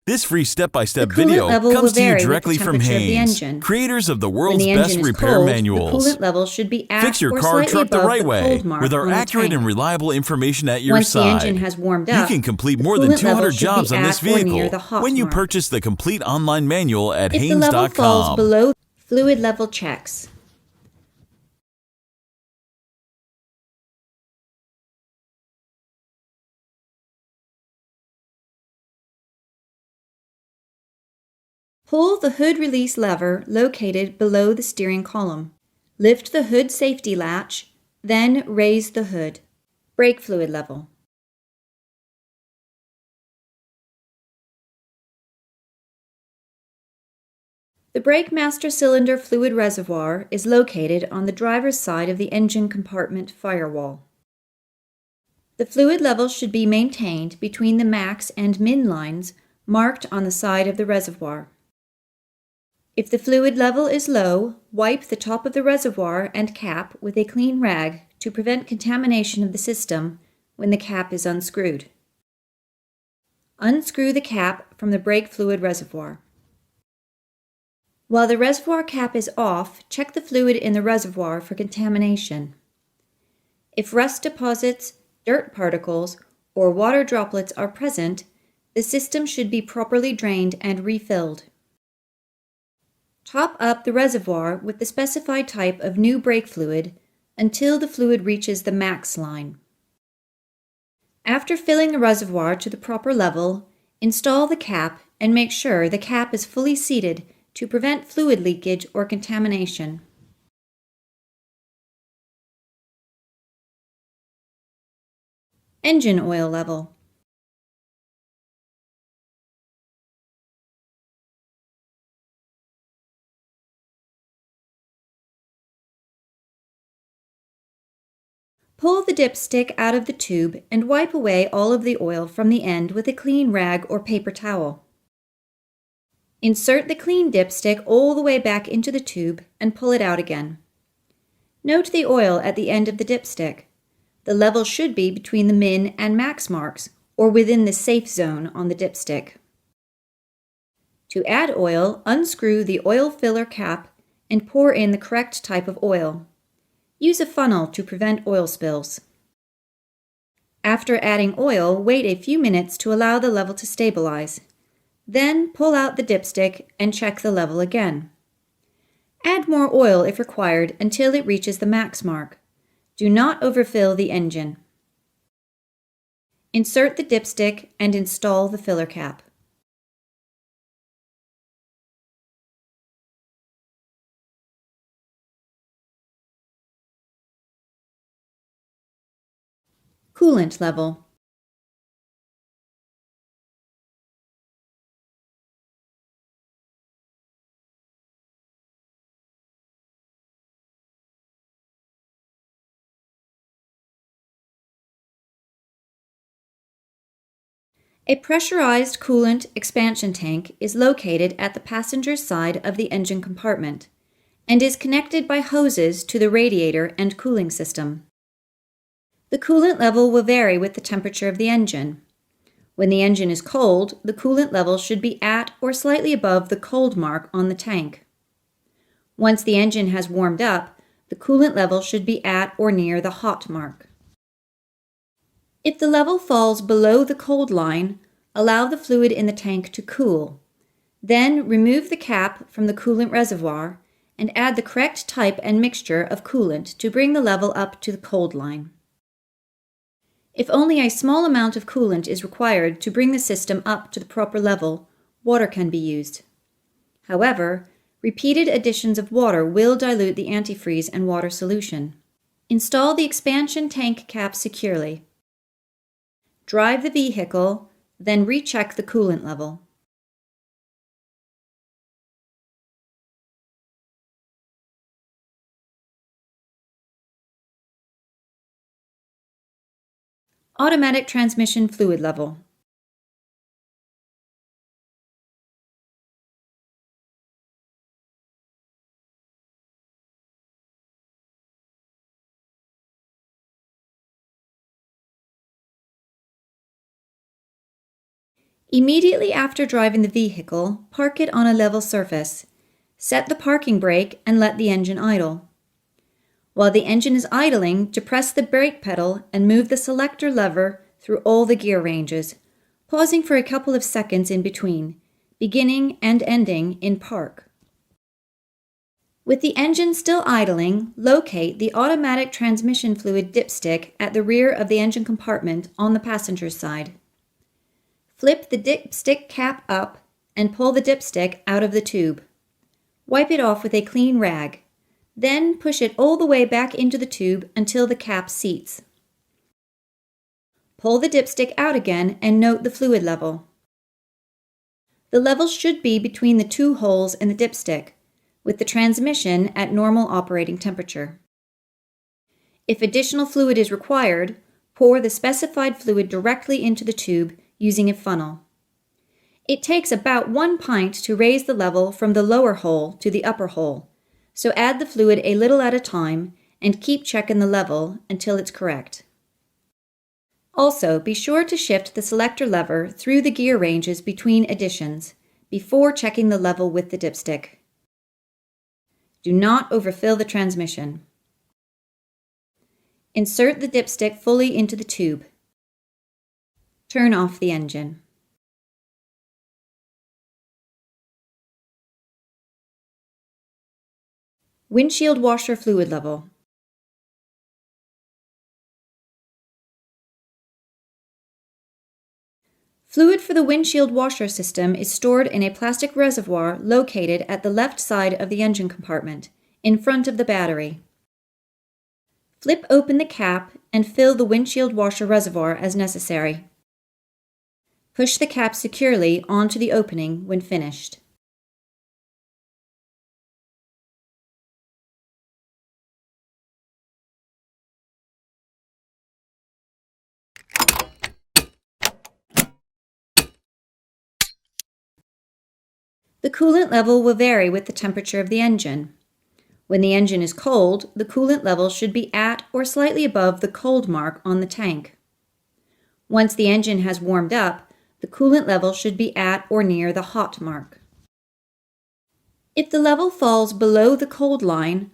This free step-by-step The coolant video level will comes to you vary with directly the from temperature of the Haynes, engine. creators of the When world's the best engine is repair cold, manuals. the coolant level should be at Fix your or car or slightly truck the above right the way cold mark with our on the accurate tank. and reliable information at your Once the engine side. has warmed You up, can complete the more than coolant level 200 should jobs be on this at or near vehicle the hot when you mark. purchase the complete online manual at If the level falls Haynes.com. below fluid level checks, pull the hood release lever located below the steering column. Lift the hood safety latch, then raise the hood. Brake fluid level. The brake master cylinder fluid reservoir is located on the driver's side of the engine compartment firewall. The fluid level should be maintained between the max and min lines marked on the side of the reservoir. If the fluid level is low, wipe the top of the reservoir and cap with a clean rag to prevent contamination of the system when the cap is unscrewed. Unscrew the cap from the brake fluid reservoir. While the reservoir cap is off, check the fluid in the reservoir for contamination. If rust deposits, dirt particles, or water droplets are present, the system should be properly drained and refilled. Top up the reservoir with the specified type of new brake fluid until the fluid reaches the max line. After filling the reservoir to the proper level, install the cap and make sure the cap is fully seated to prevent fluid leakage or contamination. Engine oil level. Pull the dipstick out of the tube and wipe away all of the oil from the end with a clean rag or paper towel. Insert the clean dipstick all the way back into the tube and pull it out again. Note the oil at the end of the dipstick. The level should be between the min and max marks, or within the safe zone on the dipstick. To add oil, unscrew the oil filler cap and pour in the correct type of oil. Use a funnel to prevent oil spills. After adding oil, wait a few minutes to allow the level to stabilize. Then pull out the dipstick and check the level again. Add more oil if required until it reaches the max mark. Do not overfill the engine. Insert the dipstick and install the filler cap. Coolant level. A pressurized coolant expansion tank is located at the passenger side of the engine compartment and is connected by hoses to the radiator and cooling system. The coolant level will vary with the temperature of the engine. When the engine is cold, the coolant level should be at or slightly above the cold mark on the tank. Once the engine has warmed up, the coolant level should be at or near the hot mark. If the level falls below the cold line, allow the fluid in the tank to cool. Then remove the cap from the coolant reservoir and add the correct type and mixture of coolant to bring the level up to the cold line. If only a small amount of coolant is required to bring the system up to the proper level, water can be used. However, repeated additions of water will dilute the antifreeze and water solution. Install the expansion tank cap securely. Drive the vehicle, then recheck the coolant level. Automatic transmission fluid level. Immediately after driving the vehicle, park it on a level surface. Set the parking brake and let the engine idle. While the engine is idling, depress the brake pedal and move the selector lever through all the gear ranges, pausing for a couple of seconds in between, beginning and ending in park. With the engine still idling, locate the automatic transmission fluid dipstick at the rear of the engine compartment on the passenger's side. Flip the dipstick cap up and pull the dipstick out of the tube. Wipe it off with a clean rag. Then push it all the way back into the tube until the cap seats. Pull the dipstick out again and note the fluid level. The level should be between the two holes in the dipstick, with the transmission at normal operating temperature. If additional fluid is required, pour the specified fluid directly into the tube using a funnel. It takes about 1 pint to raise the level from the lower hole to the upper hole, so add the fluid a little at a time and keep checking the level until it's correct. Also, be sure to shift the selector lever through the gear ranges between additions before checking the level with the dipstick. Do not overfill the transmission. Insert the dipstick fully into the tube. Turn off the engine. Windshield washer fluid level. Fluid for the windshield washer system is stored in a plastic reservoir located at the left side of the engine compartment, in front of the battery. Flip open the cap and fill the windshield washer reservoir as necessary. Push the cap securely onto the opening when finished. The coolant level will vary with the temperature of the engine. When the engine is cold, the coolant level should be at or slightly above the cold mark on the tank. Once the engine has warmed up, the coolant level should be at or near the hot mark. If the level falls below the cold line,